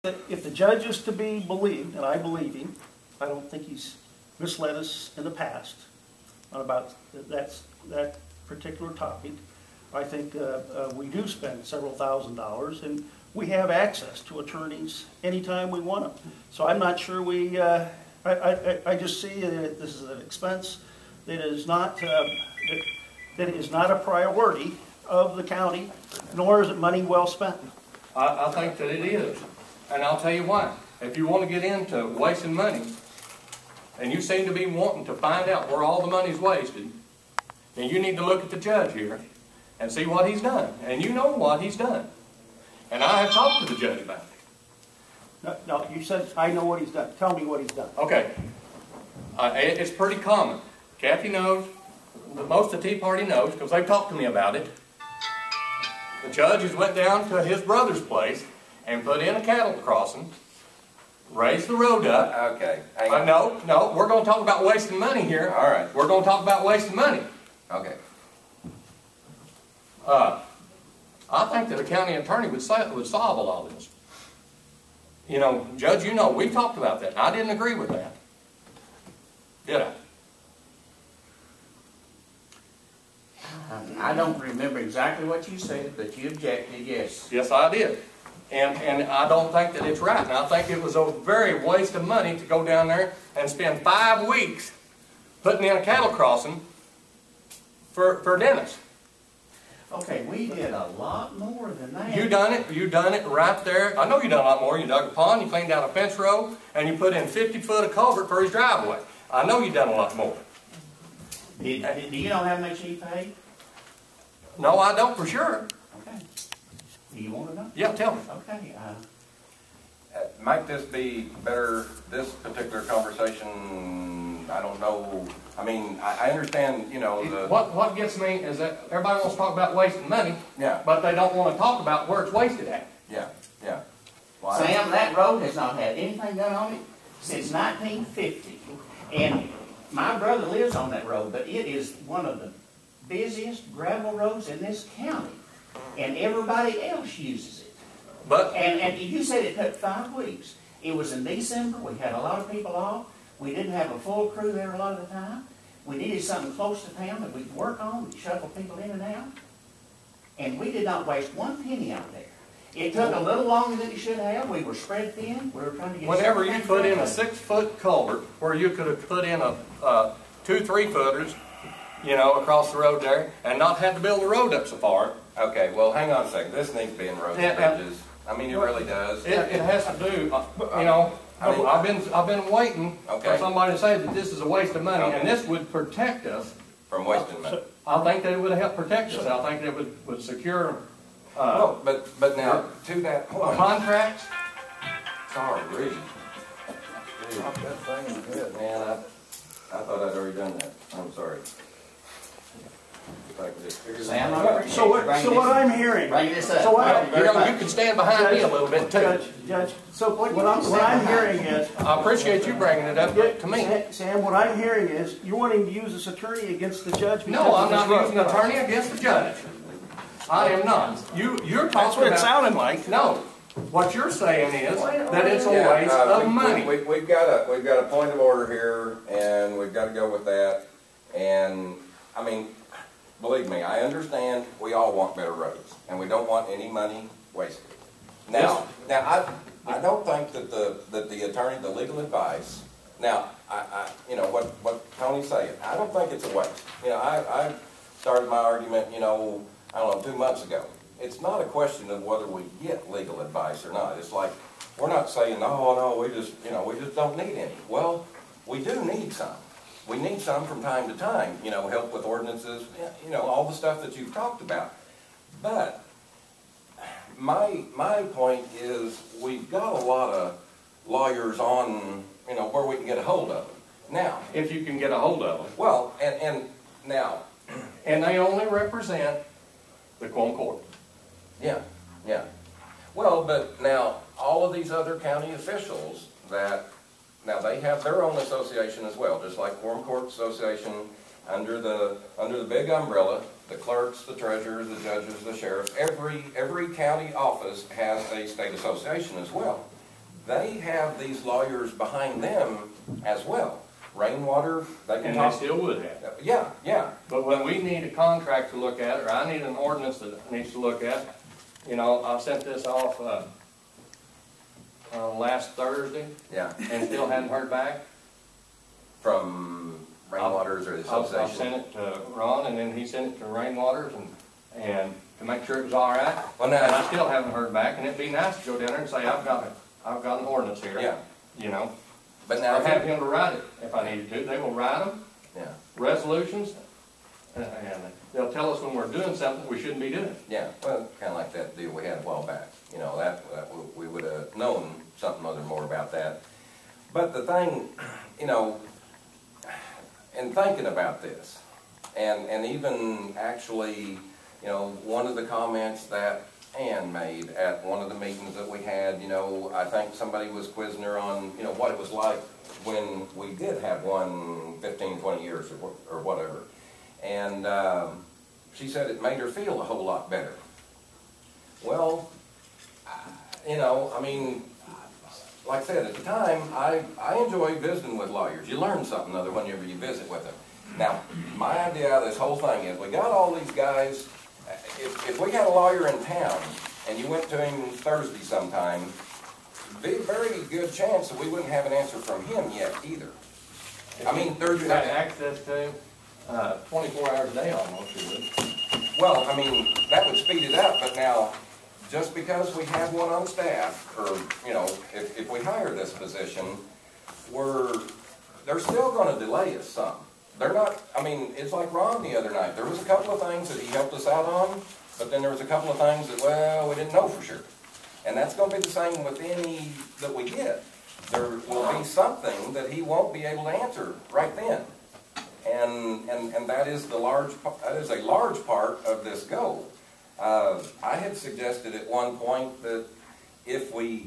If the judge is to be believed, and I believe him, I don't think he's misled us in the past on about that particular topic. I think we do spend several $1,000s, and we have access to attorneys anytime we want them. So I'm not sure we. I just see that this is an expense that is not a priority of the county, nor is it money well spent. I think that it is, and I'll tell you why. If you want to get into wasting money, and you seem to be wanting to find out where all the money's wasted, then you need to look at the judge here and see what he's done. And you know what he's done. And I have talked to the judge about it. No, you said I know what he's done. Tell me what he's done. Okay. It's pretty common. Kathy knows, most of the Tea Party knows, because they've talked to me about it. The judge has went down to his brother's place and put in a cattle crossing, raised the road up. Okay. No, we're going to talk about wasting money here. All right. We're going to talk about wasting money. Okay. I think that a county attorney would solve a lot of this. You know, Judge, you know, we've talked about that. I didn't agree with that. Did I? I don't remember exactly what you said, but you objected, yes. Yes, I did. And I don't think that it's right. And I think it was a very waste of money to go down there and spend 5 weeks putting in a cattle crossing for Dennis. Okay, we did a lot more than that. You done it right there. I know you done a lot more. You dug a pond, you cleaned out a fence row, and you put in 50 foot of culvert for his driveway. I know you done a lot more. Do you know how much he paid? No, I don't for sure. Okay. Do you want to know? Yeah, tell me. Okay. Might this be better, this particular conversation, I don't know. I mean, I understand, you know, the... What gets me is that everybody wants to talk about wasting money, Yeah. but they don't want to talk about where it's wasted at. Yeah, yeah. Well, Sam, that road has not had anything done on it since 1950. And my brother lives on that road, but it is one of the busiest gravel roads in this county. And everybody else uses it. But And you said it took 5 weeks. It was in December. We had a lot of people off. We didn't have a full crew there a lot of the time. We needed something close to town that we could work on. We'd shuffle people in and out. And we did not waste one penny out there. It took a little longer than it should have. We were spread thin. We were trying to get... whenever you put in a 6-foot culvert, where you could have put in a 2 3-footers, you know, across the road there, and not had to build the road up so far. Okay, well, hang on a second. This needs to be in roads and bridges. I mean, it really does. It has to do, you know, I've been waiting for somebody to say that this is a waste of money, and this would protect us From wasting money. I think that it would help protect us. I think that it would secure Well, but now, to that point... contracts. Sorry, Reed. Drop that thing in the head. Man, I thought I'd already done that. I'm sorry. If I could just figure Sam, that out. So what I'm hearing... Bring this up. So what You know, you can stand behind me a little bit too. Judge, so what I'm hearing is... I appreciate you bringing it up to me. Sam, what I'm hearing is you're wanting to use this attorney against the judge. No, I'm not using an attorney against the judge. I am not. You're talking That's what about, it sounded like. No. What you're saying is that it's a waste of money. We've got a point of order here, and we've got to go with that. And I mean, believe me, I understand we all want better roads, and we don't want any money wasted. Now I don't think that the attorney, the legal advice. Now, you know what Tony's saying. I don't think it's a waste. You know, I started my argument, you know, I don't know, 2 months ago. It's not a question of whether we get legal advice or not. It's like, we're not saying, no, we just don't need any. Well, we do need some. We need some from time to time, you know, help with ordinances, you know, all the stuff that you've talked about. But my point is, we've got a lot of lawyers on, you know, where we can get a hold of them. Now, If you can get a hold of them. well, and now, And they only represent the Quon Court. yeah. Well, but now, all of these other county officials now they have their own association as well, just like Quorum Court Association, under the big umbrella, the clerks, the treasurers, the judges, the sheriffs, every county office has a state association as well. they have these lawyers behind them as well. Rainwater, they can And they talk. still would have. Yeah, yeah, But when we need a contract to look at, or I need an ordinance that needs to look at, you know, I sent this off, last Thursday yeah. and still hadn't heard back. From Rainwaters or the I association. sent it to Ron, and then he sent it to Rainwaters, and to make sure it was all right. Well, And I now, still haven't heard back, and it'd be nice to go down there and say, I've got an ordinance here. yeah, You know, but or now, have him to write it if I needed to. They will write them, yeah, resolutions, and they'll tell us when we're doing something we shouldn't be doing. yeah, well, kinda like that deal we had a while back. You know, that we would have known something other more about that. But the thing, you know, in thinking about this, and even actually, you know, one of the comments that Ann made at one of the meetings that we had, you know, I think somebody was quizzing her on, you know, what it was like when we did have one 15, 20 years or whatever. And she said it made her feel a whole lot better. Well, you know, I mean, like I said, at the time, I enjoy visiting with lawyers. You learn something other whenever you visit with them. Now, my idea of this whole thing is we got all these guys. If we had a lawyer in town and you went to him Thursday sometime, be a very good chance that we wouldn't have an answer from him yet either. I mean, You had access to him 24 hours a day almost, you would. well, I mean, that would speed it up, but now, just because we have one on staff, or, you know, if we hire this position, they're still gonna delay us some. They're not, I mean, it's like Ron the other night. There was a couple of things that he helped us out on, but then there was a couple of things that, well, we didn't know for sure. And that's gonna be the same with any that we get. There will be something that he won't be able to answer right then. And that is a large part of this goal. I had suggested at one point that if we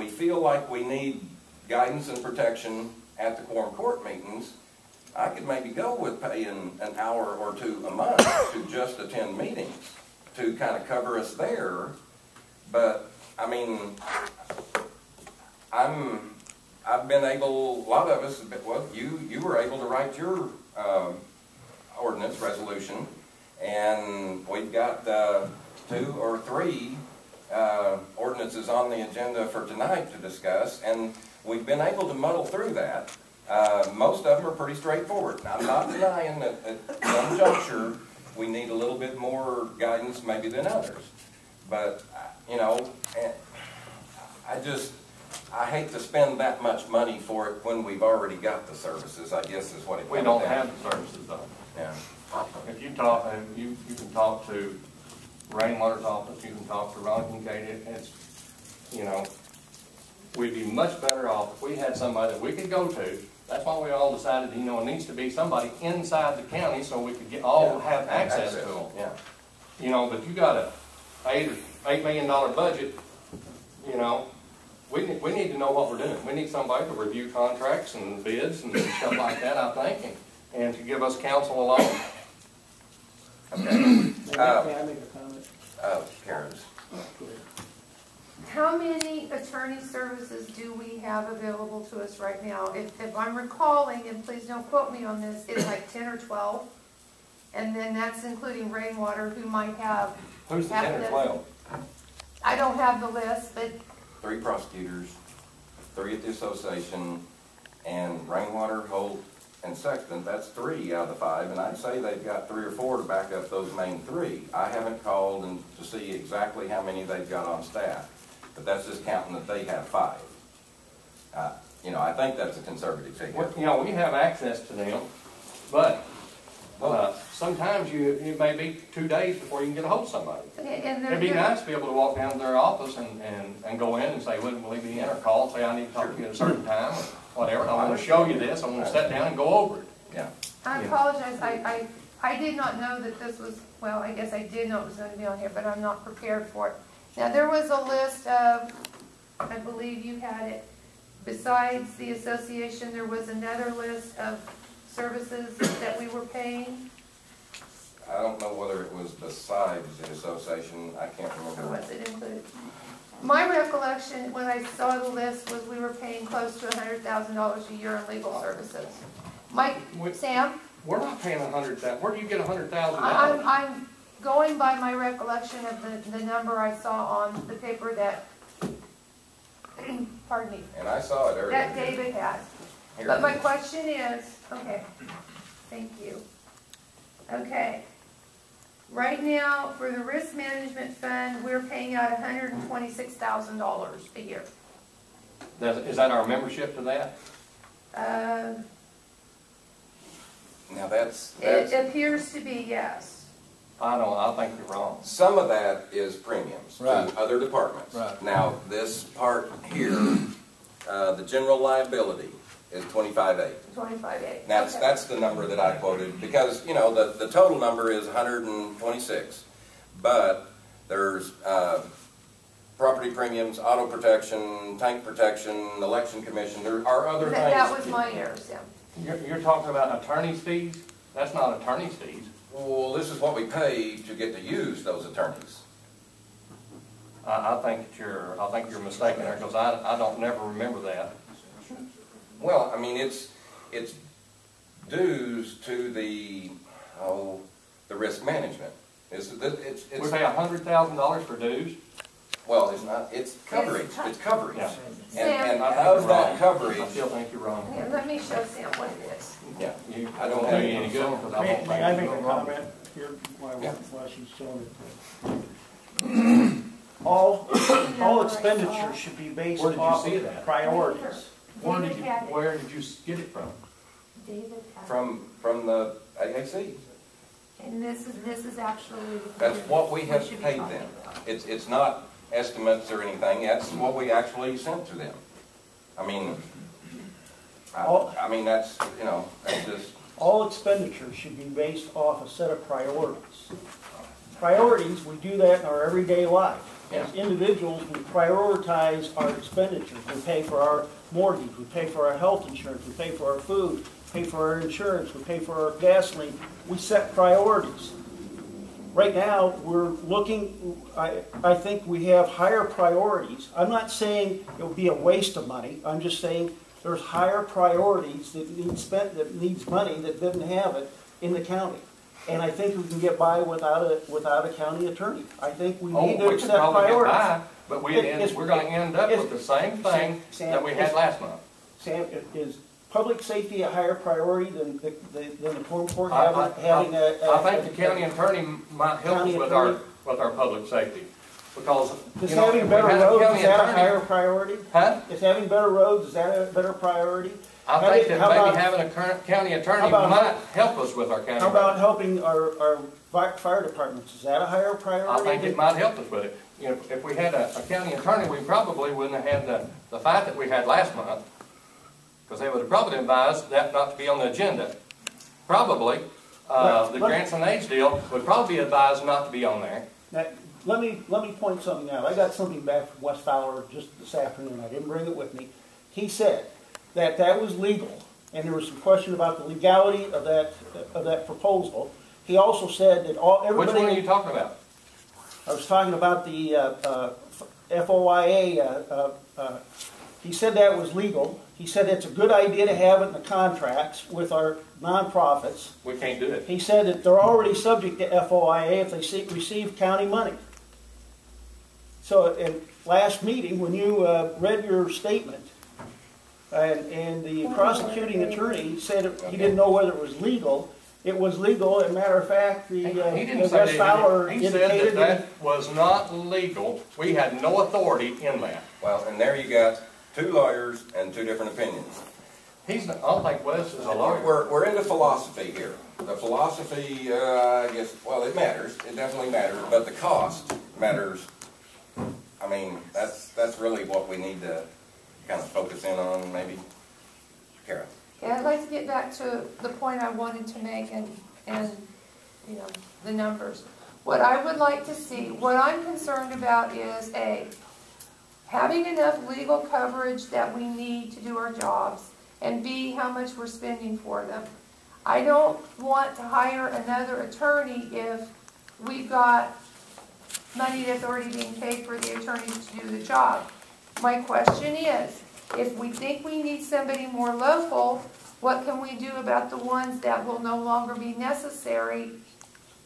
feel like we need guidance and protection at the quorum court meetings, I could maybe go with paying an hour or two a month to just attend meetings to kind of cover us there. But I mean, I've been able, a lot of us, well, you were able to write your ordinance resolution, and we've got 2 or 3 ordinances on the agenda for tonight to discuss, and we've been able to muddle through that. Most of them are pretty straightforward. I'm not denying that at some juncture we need a little bit more guidance maybe than others. But, you know, I hate to spend that much money for it when we've already got the services, I guess is what it comes We down don't to. have the services though. Yeah. If you talk, you can talk to Rainwater's office, you can talk to Ron Kincaid, it's, you know, we'd be much better off if we had somebody that we could go to. That's why we all decided, you know, it needs to be somebody inside the county so we could have access to them. Yeah. You know, but you got a $8 million budget, you know, we need to know what we're doing. We need somebody to review contracts and bids and stuff like that, I think, and to give us counsel along. Okay. May I make a comment? Karen's. How many attorney services do we have available to us right now? If I'm recalling, and please don't quote me on this, it's like 10 or 12. And then that's including Rainwater, who might have. Who's the 10 or 12? I don't have the list, but 3 prosecutors, 3 at the association, and Rainwater, Holt, and Sexton. That's 3 out of the 5, and I'd say they've got 3 or 4 to back up those main 3. I haven't called to see exactly how many they've got on staff, but that's just counting that they have 5. You know, I think that's a conservative figure. Well, you know, we have access to them, but sometimes it may be 2 days before you can get a hold of somebody. and It'd be nice to be able to walk down to their office and go in and say, will he be in, or call and say, I need to talk to you at a certain time, or whatever. I want to show you this, I want to sit down and go over it. Yeah. I apologize, I did not know that this was, well, I guess I did know it was going to be on here, but I'm not prepared for it. Now, there was a list of, I believe you had it, besides the association, there was another list of services that we were paying. I don't know whether it was besides the association. I can't Or remember. was it included? My recollection, when I saw the list, was we were paying close to $100,000 a year in legal services. Mike, Sam? We're not paying $100,000. Where do you get $100,000? I'm going by my recollection of the number I saw on the paper that, pardon me, And I saw it earlier. that David had. Here. But my question is, okay, thank you. Okay. Right now, for the risk management fund, we're paying out $126,000 a year. Is that our membership to that? Now that's It appears to be, yes. I think you're wrong. some of that is premiums Right. to other departments. Right. Now, this part here, the general liability is 25.8. 25.8. That's the number that I quoted, because, you know, the total number is 126. But there's property premiums, auto protection, tank protection, election commission, there are other things. That was my errors, yeah. You're talking about attorney's fees? That's not attorney's fees. Well, this is what we pay to get to use those attorneys. I think you're mistaken there, because I don't never remember that. Well, I mean, it's dues to the risk management. It's We pay $100,000 for dues? well, it's not, it's coverage, it's coverage. Yeah. And I think of you're that wrong. coverage, I still think you're wrong. Here, let me show Sam what it is. yeah, I don't don't have do you any good, because I won't May I think make you're a wrong. comment here Yeah. while she's showing it? All expenditures should be based Where did you off see of that? priorities. Where David had it. did you get it from? David had it. from the AAC. And this is actually. That's what we have should be paid talking them. about. It's not estimates or anything, that's what we actually sent to them. I mean, I mean, that's, you know, that's just, All expenditures should be based off a set of priorities. Priorities, we do that in our everyday life. As individuals, we prioritize our expenditures. We pay for our mortgage, we pay for our health insurance, we pay for our food, we pay for our insurance, we pay for our gasoline. We set priorities. Right now, we're looking, I think we have higher priorities. I'm not saying it will be a waste of money. I'm just saying there's higher priorities that needs money that didn't have it in the county. And I think we can get by without a county attorney. I think we need to We could accept probably get priorities. by, but we're gonna end up with the same thing that we had last month. Sam, is public safety a higher priority than the court I having a? I think the county attorney might help us County with attorney? our public safety, because, Is you know, having if we better had a roads, county is that a attorney. higher priority? Huh? Is having better roads, is that a better priority? I think that How maybe about- having a current county attorney how about- might help us with our county. How about helping our fire departments? Is that a higher priority? I think it might help us with it. You know, if we had a county attorney, we probably wouldn't have had the fight that we had last month, because they would have probably advised that not to be on the agenda. Probably, the grants and aids deal would probably be advised not to be on there. Now, let me point something out. I got something back from West Fowler just this afternoon. I didn't bring it with me. He said that was legal, and there was some question about the legality of that proposal. He also said that Which everybody. one are you talking about? I was talking about the FOIA. He said that was legal. He said it's a good idea to have it in the contracts with our nonprofits. We can't do it. He said that they're already subject to FOIA if they receive county money. So, in last meeting, when you read your statement, and the prosecuting attorney said he didn't know whether it was legal, it was legal. As a matter of fact, He didn't West say Fowler that. He said indicated that was not legal. We had no authority in that. well, and there you got two lawyers and two different opinions. I don't think Wes is a lawyer. We're into philosophy here. The philosophy, I guess, well, it matters. It definitely matters, but the cost matters. I mean, that's really what we need to kind of focus in on, maybe. Kara. Yeah, I'd like to get back to the point I wanted to make and you know, the numbers. What I would like to see, what I'm concerned about is having enough legal coverage that we need to do our jobs, and B, how much we're spending for them. I don't want to hire another attorney if we've got money that's already being paid for the attorneys to do the job. My question is, if we think we need somebody more local, what can we do about the ones that will no longer be necessary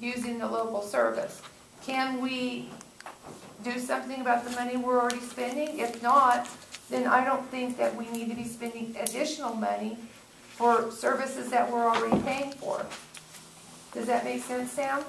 using the local service? Can we do something about the money we're already spending? If not, then I don't think that we need to be spending additional money for services that we're already paying for. Does that make sense, Sam?